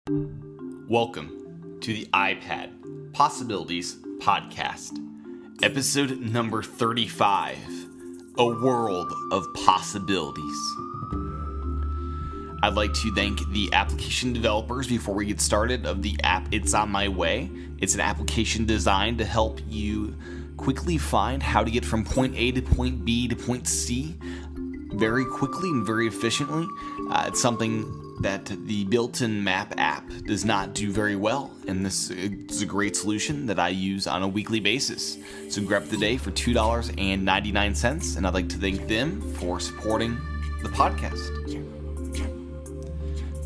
Welcome to the iPad Possibilities Podcast, episode number 35, A World of Possibilities. I'd like to thank the application developers before we get started of the app It's On My Way. It's an application designed to help you quickly find how to get from point A to point B to point C very quickly and very efficiently. It's something that the built-in map app does not do very well, and this is a great solution that I use on a weekly basis. So grab it today for $2.99, and I'd like to thank them for supporting the podcast.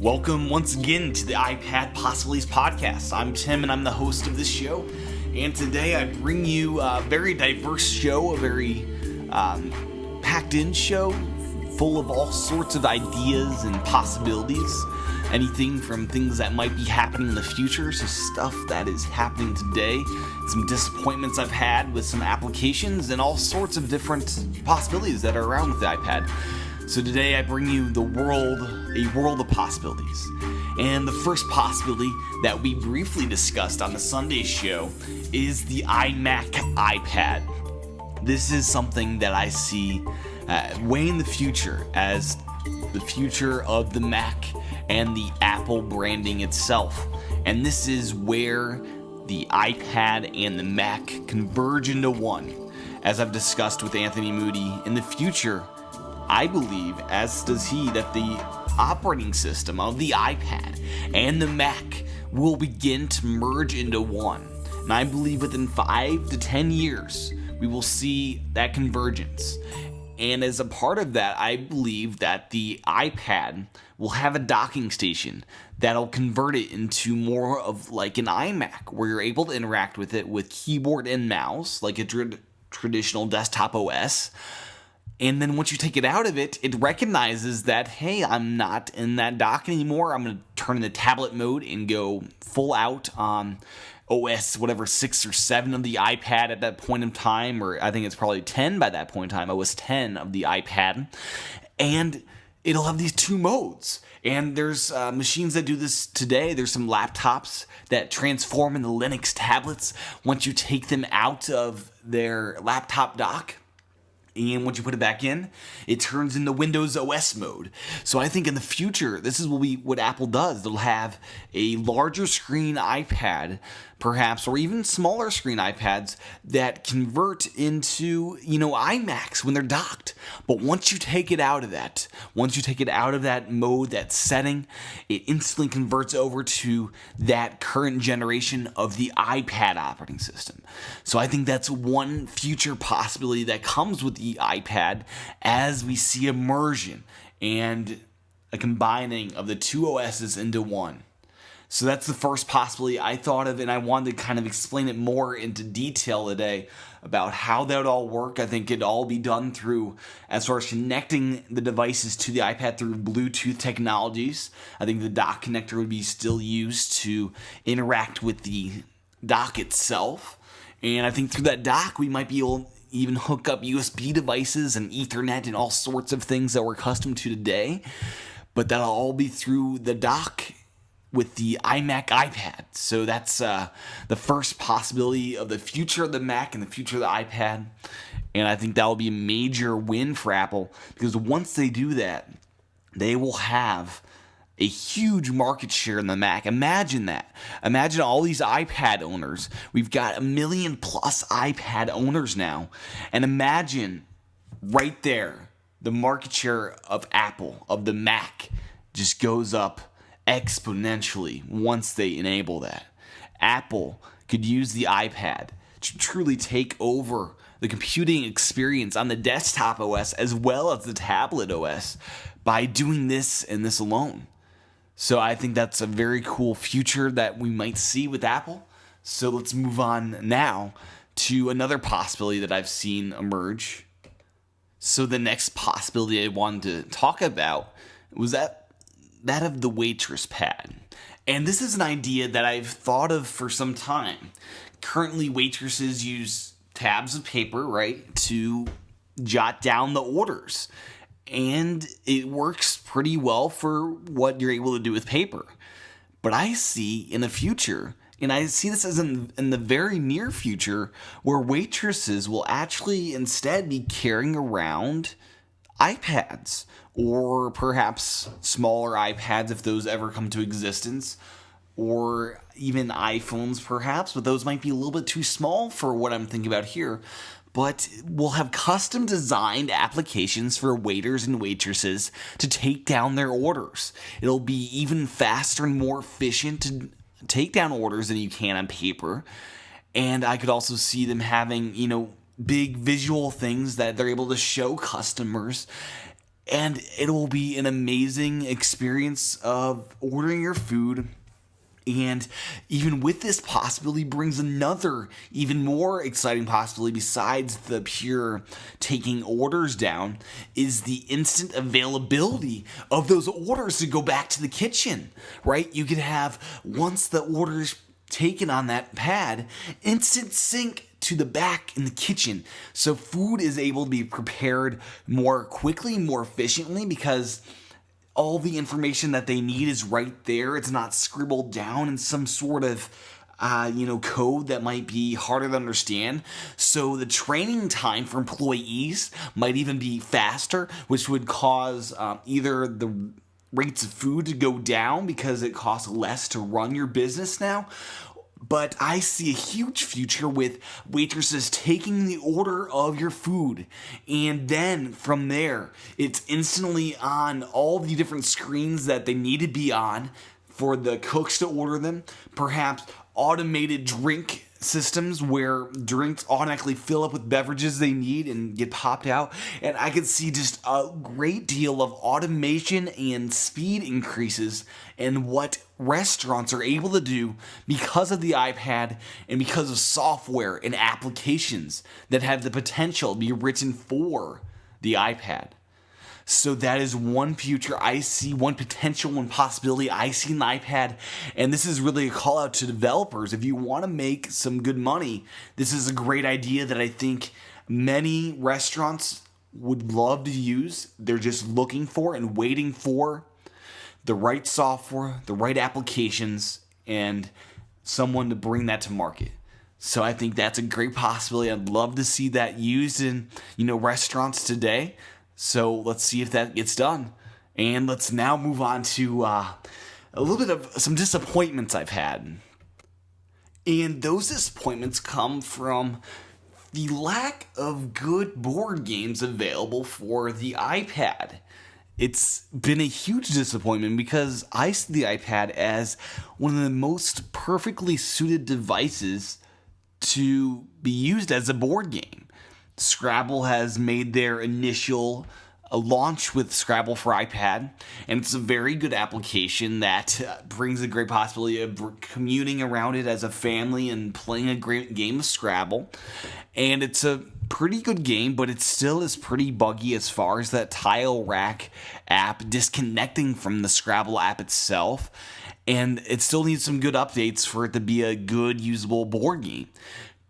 Welcome once again to the iPad Possibilities Podcast. I'm Tim, and I'm the host of this show, and today I bring you a very diverse show, a very packed-in show, full of all sorts of ideas and possibilities. Anything from things that might be happening in the future to stuff that is happening today. Some disappointments I've had with some applications and all sorts of different possibilities that are around with the iPad. So today I bring you a world of possibilities. And the first possibility that we briefly discussed on the Sunday show is the iMac iPad. This is something that I see way in the future as the future of the Mac and the Apple branding itself. And this is where the iPad and the Mac converge into one. As I've discussed with Anthony Moody, in the future, I believe, as does he, that the operating system of the iPad and the Mac will begin to merge into one. And I believe within 5 to 10 years, we will see that convergence. And as a part of that, I believe that the iPad will have a docking station that'll convert it into more of like an iMac, where you're able to interact with it with keyboard and mouse, like a traditional desktop OS. And then once you take it out of it, it recognizes that, hey, I'm not in that dock anymore. I'm going to turn into tablet mode and go full out on OS, whatever, 6 or 7 of the iPad at that point in time, or I think it's probably 10 by that point in time, OS 10 of the iPad, and it'll have these two modes. And there's machines that do this today. There's some laptops that transform into Linux tablets once you take them out of their laptop dock. And once you put it back in, it turns into Windows OS mode. So I think in the future, this is what Apple does. They'll have a larger screen iPad, perhaps, or even smaller screen iPads that convert into, iMacs when they're docked. But once you take it out of that mode, that setting, it instantly converts over to that current generation of the iPad operating system. So I think that's one future possibility that comes with the iPad as we see immersion and a combining of the two OSs into one. So that's the first possibility I thought of, and I wanted to kind of explain it more into detail today about how that would all work. I think it'd all be done through, as far as connecting the devices to the iPad through Bluetooth technologies. I think the dock connector would be still used to interact with the dock itself. And I think through that dock, we might be able to even hook up USB devices and Ethernet and all sorts of things that we're accustomed to today. But that'll all be through the dock with the iMac iPad. So that's the first possibility of the future of the Mac and the future of the iPad. And I think that will be a major win for Apple, because once they do that, they will have a huge market share in the Mac. Imagine that. Imagine all these iPad owners. We've got 1 million plus iPad owners now. And imagine right there, the market share of Apple, of the Mac, just goes up exponentially once they enable that. Apple could use the iPad to truly take over the computing experience on the desktop OS as well as the tablet OS by doing this and this alone. So I think that's a very cool future that we might see with Apple. So let's move on now to another possibility that I've seen emerge. So the next possibility I wanted to talk about was that of the waitress pad. And this is an idea that I've thought of for some time. Currently, waitresses use tabs of paper, right, to jot down the orders. And it works pretty well for what you're able to do with paper. But I see in the future, and I see this as in the very near future, where waitresses will actually instead be carrying around iPads, or perhaps smaller iPads if those ever come to existence, or even iPhones perhaps, but those might be a little bit too small for what I'm thinking about here. But we'll have custom designed applications for waiters and waitresses to take down their orders. It'll be even faster and more efficient to take down orders than you can on paper. And I could also see them having, big visual things that they're able to show customers. And it will be an amazing experience of ordering your food. And even with this possibility brings another even more exciting possibility besides the pure taking orders down, is the instant availability of those orders to go back to the kitchen, right? You could have, once the order's taken on that pad, instant sync to the back in the kitchen. So food is able to be prepared more quickly, more efficiently, because all the information that they need is right there. It's not scribbled down in some sort of code that might be harder to understand. So the training time for employees might even be faster, which would cause either the rates of food to go down because it costs less to run your business now. But I see a huge future with waitresses taking the order of your food, and then from there, it's instantly on all the different screens that they need to be on for the cooks to order them. Perhaps automated drink systems where drinks automatically fill up with beverages they need and get popped out. And I could see just a great deal of automation and speed increases in what restaurants are able to do because of the iPad and because of software and applications that have the potential to be written for the iPad. So that is one future I see, one potential, one possibility I see in the iPad. And this is really a call out to developers. If you want to make some good money, this is a great idea that I think many restaurants would love to use. They're just looking for and waiting for the right software, the right applications, and someone to bring that to market. So I think that's a great possibility. I'd love to see that used in, restaurants today. So let's see if that gets done. And let's now move on to a little bit of some disappointments I've had. And those disappointments come from the lack of good board games available for the iPad. It's been a huge disappointment because I see the iPad as one of the most perfectly suited devices to be used as a board game. Scrabble has made their initial launch with Scrabble for iPad, and it's a very good application that brings a great possibility of communing around it as a family and playing a great game of Scrabble. And it's a pretty good game, but it still is pretty buggy as far as that tile rack app disconnecting from the Scrabble app itself, and it still needs some good updates for it to be a good usable board game.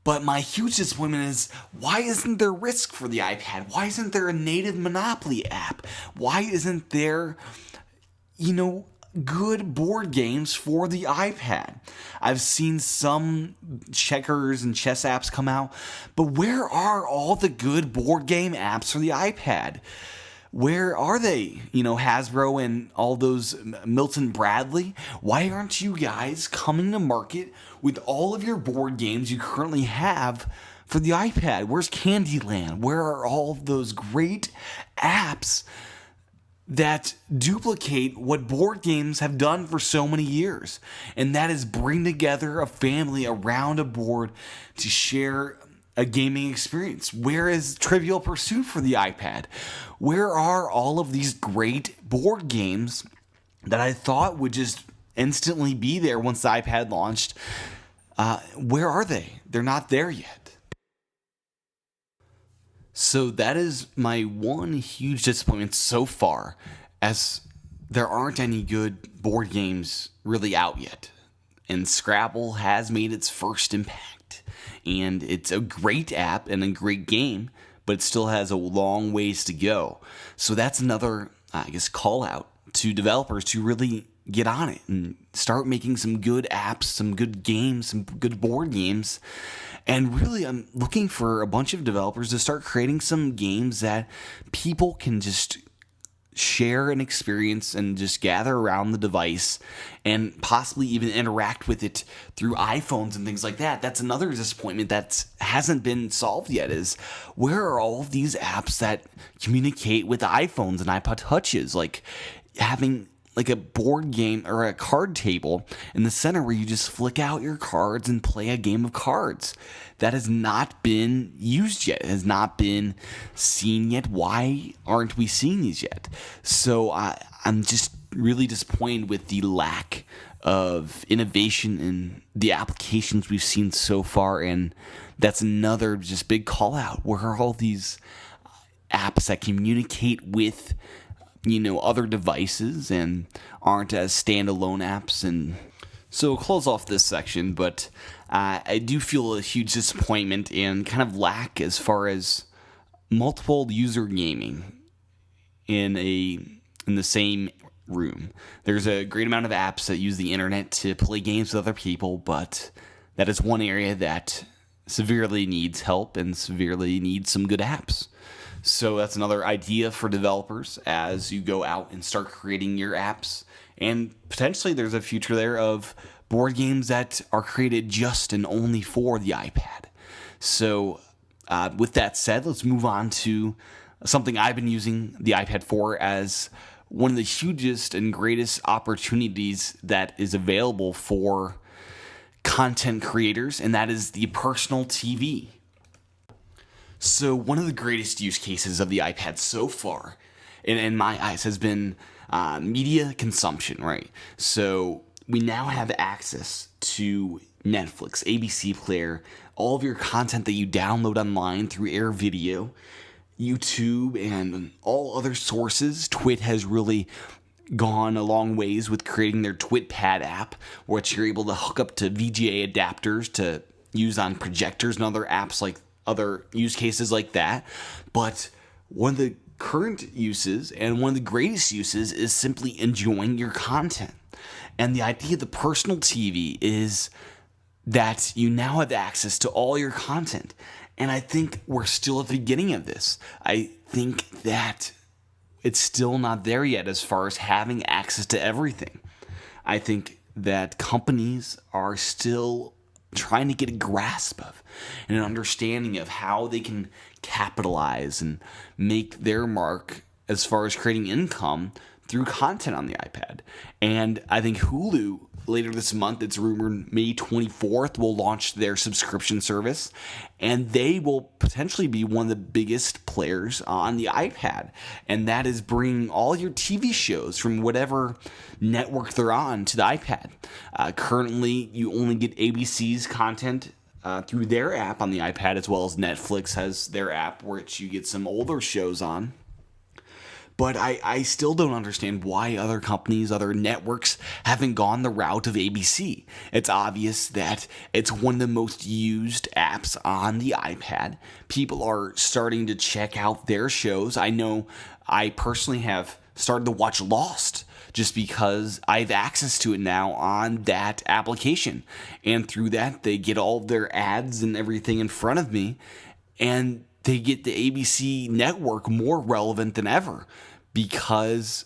But my huge disappointment is, why isn't there Risk for the iPad? Why isn't there a native Monopoly app? Why isn't there, good board games for the iPad? I've seen some checkers and chess apps come out, but where are all the good board game apps for the iPad? Where are they? Hasbro and all those Milton Bradley. Why aren't you guys coming to market with all of your board games you currently have for the iPad? Where's Candyland? Where are all of those great apps that duplicate what board games have done for so many years? And that is bring together a family around a board to share a gaming experience. Where is Trivial Pursuit for the iPad? Where are all of these great board games that I thought would just instantly be there once the iPad launched? Where are they? They're not there yet. So that is my one huge disappointment so far, as there aren't any good board games really out yet. And Scrabble has made its first impact. And it's a great app and a great game, but it still has a long ways to go. So that's another, call out to developers to really get on it and start making some good apps, some good games, some good board games. And really, I'm looking for a bunch of developers to start creating some games that people can just share an experience and just gather around the device and possibly even interact with it through iPhones and things like that. That's another disappointment that hasn't been solved yet, is where are all of these apps that communicate with iPhones and iPod touches, like having like a board game or a card table in the center where you just flick out your cards and play a game of cards. That has not been used yet. It has not been seen yet. Why aren't we seeing these yet? So I'm just really disappointed with the lack of innovation in the applications we've seen so far. And that's another just big call out. Where are all these apps that communicate with other devices and aren't as standalone apps? And so we'll close off this section, but I do feel a huge disappointment and kind of lack as far as multiple user gaming in the same room. There's a great amount of apps that use the internet to play games with other people, but that is one area that severely needs help and severely needs some good apps. So that's another idea for developers as you go out and start creating your apps. And potentially there's a future there of board games that are created just and only for the iPad. So with that said, let's move on to something I've been using the iPad for as one of the hugest and greatest opportunities that is available for content creators, and that is the personal TV. So one of the greatest use cases of the iPad so far, in my eyes, has been media consumption, right? So we now have access to Netflix, ABC Player, all of your content that you download online through Air Video, YouTube, and all other sources. Twit has really gone a long ways with creating their TwitPad app, which you're able to hook up to VGA adapters to use on projectors and other apps like other use cases like that. But one of the current uses and one of the greatest uses is simply enjoying your content. And the idea of the personal TV is that you now have access to all your content. And I think we're still at the beginning of this. I think that it's still not there yet as far as having access to everything. I think that companies are still trying to get a grasp of and an understanding of how they can capitalize and make their mark as far as creating income through content on the iPad. And I think Hulu, later this month, it's rumored May 24th, will launch their subscription service, and they will potentially be one of the biggest players on the iPad. And that is bringing all your TV shows from whatever network they're on to the iPad. Currently, you only get ABC's content through their app on the iPad, as well as Netflix has their app, which you get some older shows on. But I still don't understand why other companies, other networks haven't gone the route of ABC. It's obvious that it's one of the most used apps on the iPad. People are starting to check out their shows. I know I personally have started to watch Lost just because I have access to it now on that application. And through that, they get all of their ads and everything in front of me, and they get the ABC network more relevant than ever because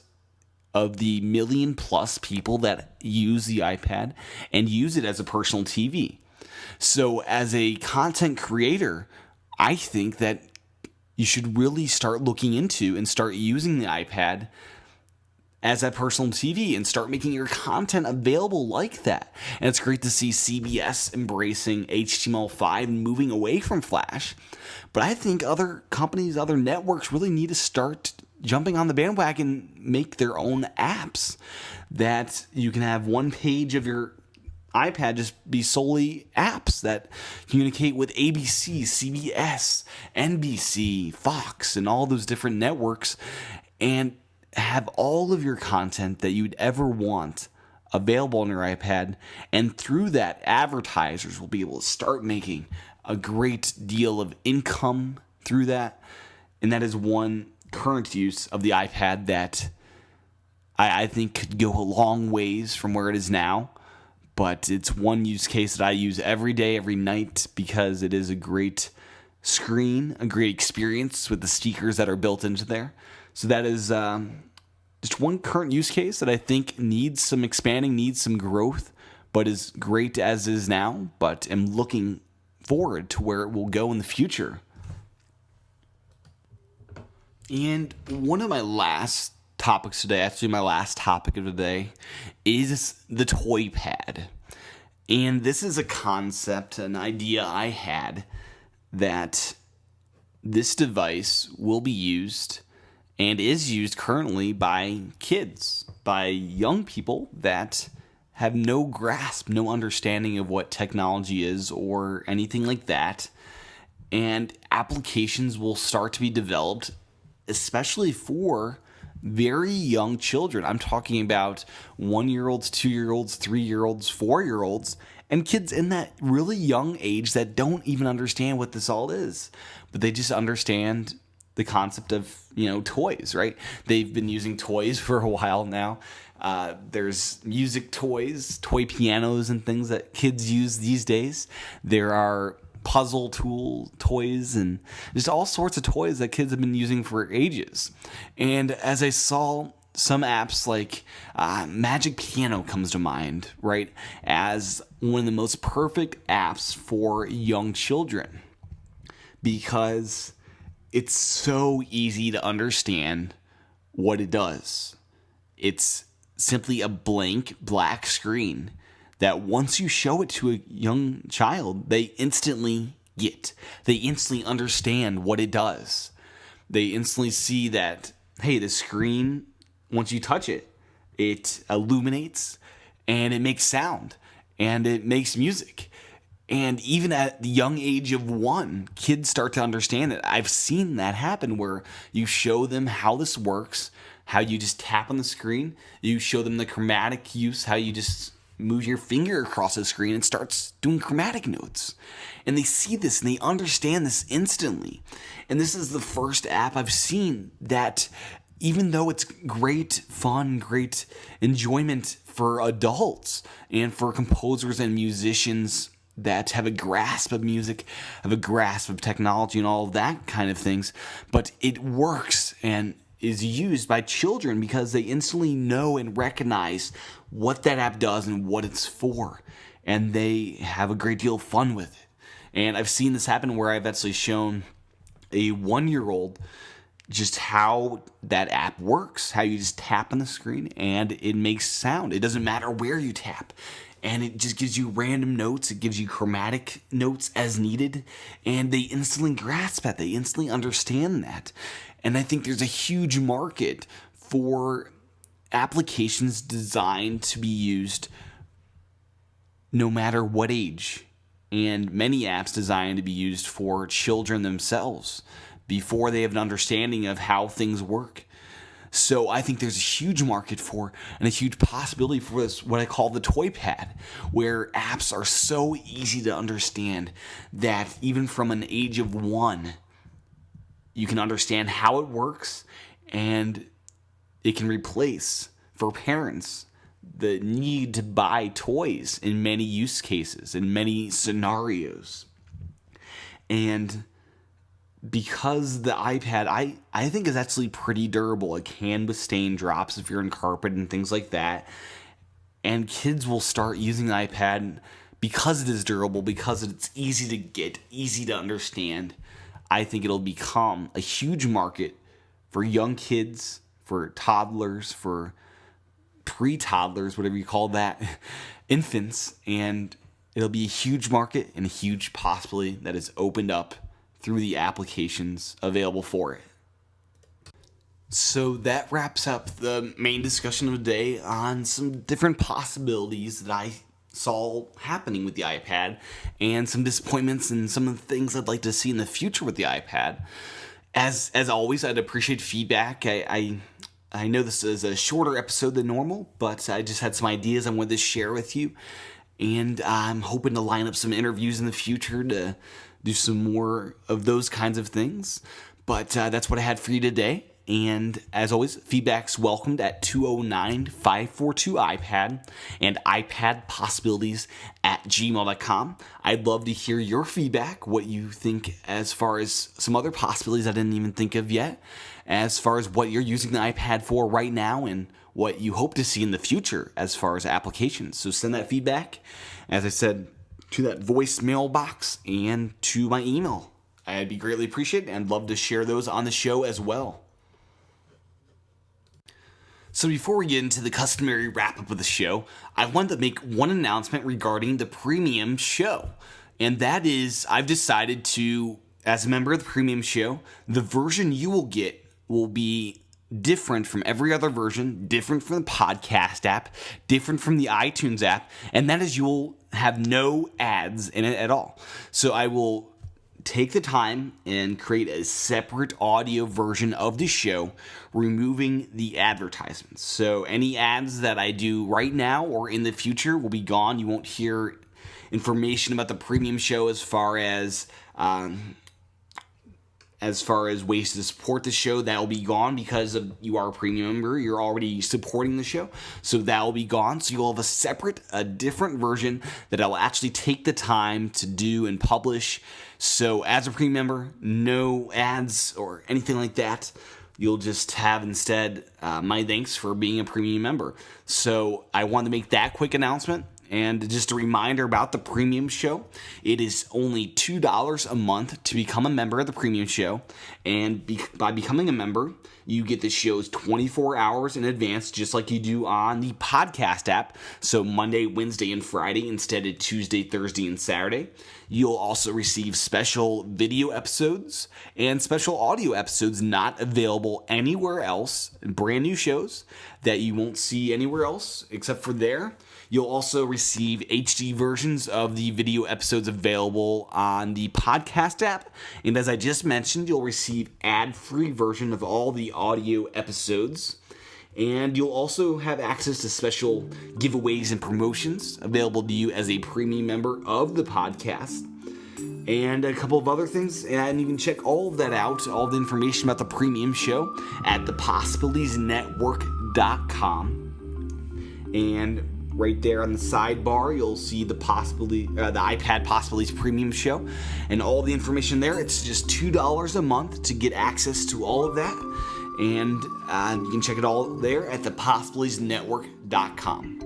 of the 1 million plus people that use the iPad and use it as a personal TV. So as a content creator, I think that you should really start looking into and start using the iPad as a personal TV and start making your content available like that. And it's great to see CBS embracing HTML5 and moving away from Flash. But I think other companies, other networks really need to start jumping on the bandwagon, make their own apps that you can have one page of your iPad just be solely apps that communicate with ABC, CBS, NBC, Fox, and all those different networks, and have all of your content that you'd ever want available on your iPad. And through that, advertisers will be able to start making a great deal of income through that. And that is one current use of the iPad that I think could go a long ways from where it is now. But it's one use case that I use every day, every night, because it is a great screen, a great experience with the speakers that are built into there. So that is just one current use case that I think needs some expanding, needs some growth, but is great as is now, but am looking forward to where it will go in the future. And one of my last topics today, actually my last topic of the day, is the toy pad. And this is a concept, an idea I had, that this device will be used and is used currently by kids, by young people that have no grasp, no understanding of what technology is or anything like that. And applications will start to be developed, especially for very young children. I'm talking about 1-year-olds, 2-year-olds, 3-year-olds, 4-year-olds, and kids in that really young age that don't even understand what this all is. But they just understand the concept of, toys, right? They've been using toys for a while now. There's music toys, toy pianos, and things that kids use these days. There are puzzle toys, and just all sorts of toys that kids have been using for ages. And as I saw some apps like Magic Piano comes to mind, right, as one of the most perfect apps for young children, because it's so easy to understand what it does. It's simply a blank black screen that once you show it to a young child, they instantly get. They instantly understand what it does. They instantly see that, hey, the screen, once you touch it, it illuminates and it makes sound and it makes music. And even at the young age of 1, kids start to understand it. I've seen that happen where you show them how this works, how you just tap on the screen. You show them the chromatic use, how you just move your finger across the screen and starts doing chromatic notes. And they see this and they understand this instantly. And this is the first app I've seen that, even though it's great fun, great enjoyment for adults and for composers and musicians that have a grasp of music, have a grasp of technology and all of that kind of things, but it works and is used by children because they instantly know and recognize what that app does and what it's for, and they have a great deal of fun with it. And I've seen this happen where I've actually shown a 1-year-old just how that app works, how you just tap on the screen and it makes sound. It doesn't matter where you tap. And it just gives you random notes. It gives you chromatic notes as needed. And they instantly grasp that. They instantly understand that. And I think there's a huge market for applications designed to be used no matter what age. And many apps designed to be used for children themselves before they have an understanding of how things work. So I think there's a huge market for and a huge possibility for this, what I call the toy pad, where apps are so easy to understand that even from an age of 1, you can understand how it works, and it can replace, for parents, the need to buy toys in many use cases, in many scenarios. And because the iPad, I think is actually pretty durable. It can withstand drops if you're in carpet and things like that. And kids will start using the iPad because it is durable, because it's easy to get, easy to understand. I think it'll become a huge market for young kids, for toddlers, for pre-toddlers, whatever you call that, infants. And it'll be a huge market and a huge possibility that is opened up through the applications available for it. So that wraps up the main discussion of the day on some different possibilities that I saw happening with the iPad and some disappointments and some of the things I'd like to see in the future with the iPad. As always, I'd appreciate feedback. I know this is a shorter episode than normal, but I just had some ideas I wanted to share with you. And I'm hoping to line up some interviews in the future to do some more of those kinds of things. But that's what I had for you today. And as always, feedback's welcomed at 209-542-iPad and iPadpossibilities@gmail.com. I'd love to hear your feedback, what you think as far as some other possibilities I didn't even think of yet, as far as what you're using the iPad for right now and what you hope to see in the future as far as applications. So send that feedback, as I said, to that voicemail box and to my email. I'd be greatly appreciated and love to share those on the show as well. So before we get into the customary wrap-up of the show, I wanted to make one announcement regarding the premium show. And that is, I've decided to, as a member of the premium show, the version you will get will be different from every other version, different from the podcast app, different from the iTunes app, and that is you will have no ads in it at all. So I will take the time and create a separate audio version of the show, removing the advertisements. So any ads that I do right now or in the future will be gone. You won't hear information about the premium show as far as ways to support the show. That will be gone because of you are a premium member. You're already supporting the show. So that will be gone. So you'll have a different version that I'll actually take the time to do and publish. So as a premium member, no ads or anything like that. You'll just have instead my thanks for being a premium member. So I wanted to make that quick announcement. And just a reminder about the premium show, it is only $2 a month to become a member of the premium show. And by becoming a member, you get the shows 24 hours in advance, just like you do on the podcast app. So Monday, Wednesday, and Friday instead of Tuesday, Thursday, and Saturday. You'll also receive special video episodes and special audio episodes not available anywhere else. Brand new shows that you won't see anywhere else except for there. You'll also receive HD versions of the video episodes available on the podcast app. And as I just mentioned, you'll receive ad-free version of all the audio episodes. And you'll also have access to special giveaways and promotions available to you as a premium member of the podcast. And a couple of other things. And you can check all of that out, all the information about the premium show at thepossibilitiesnetwork.com. And right there on the sidebar, you'll see the iPad Possibilities Premium Show and all the information there. It's just $2 a month to get access to all of that. And you can check it all there at thepossibilitiesnetwork.com.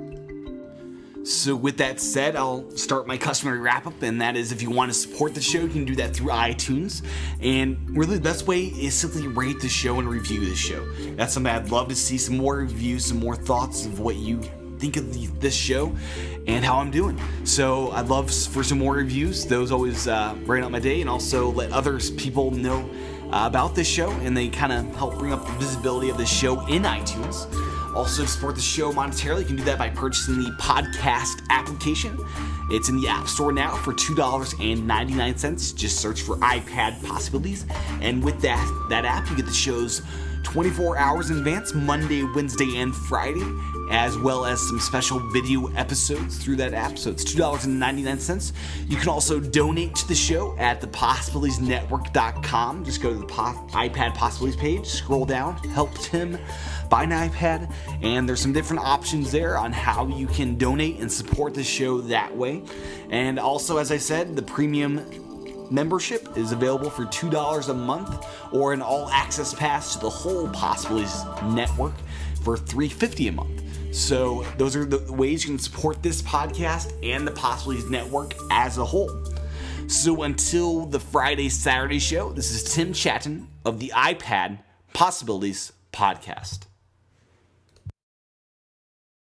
So with that said, I'll start my customary wrap-up, and that is if you want to support the show, you can do that through iTunes. And really the best way is simply rate the show and review the show. That's something I'd love to see, some more reviews, some more thoughts of what you think of this show and how I'm doing. So I'd love for some more reviews. Those always brighten up my day, and also let people know about this show, and they kind of help bring up the visibility of this show in iTunes. Also, support the show monetarily. You can do that by purchasing the podcast application. It's in the App Store now for $2.99. Just search for iPad Possibilities. And with that app, you get the shows 24 hours in advance, Monday, Wednesday, and Friday, as well as some special video episodes through that app. So it's $2.99. You can also donate to the show at thepossibilitiesnetwork.com. Just go to the iPad Possibilities page, scroll down, help Tim buy an iPad, and there's some different options there on how you can donate and support the show that way. And also, as I said, the premium membership is available for $2 a month, or an all-access pass to the whole Possibilities Network for $3.50 a month. So those are the ways you can support this podcast and the Possibilities Network as a whole. So until the Friday-Saturday show, this is Tim Chatton of the iPad Possibilities Podcast.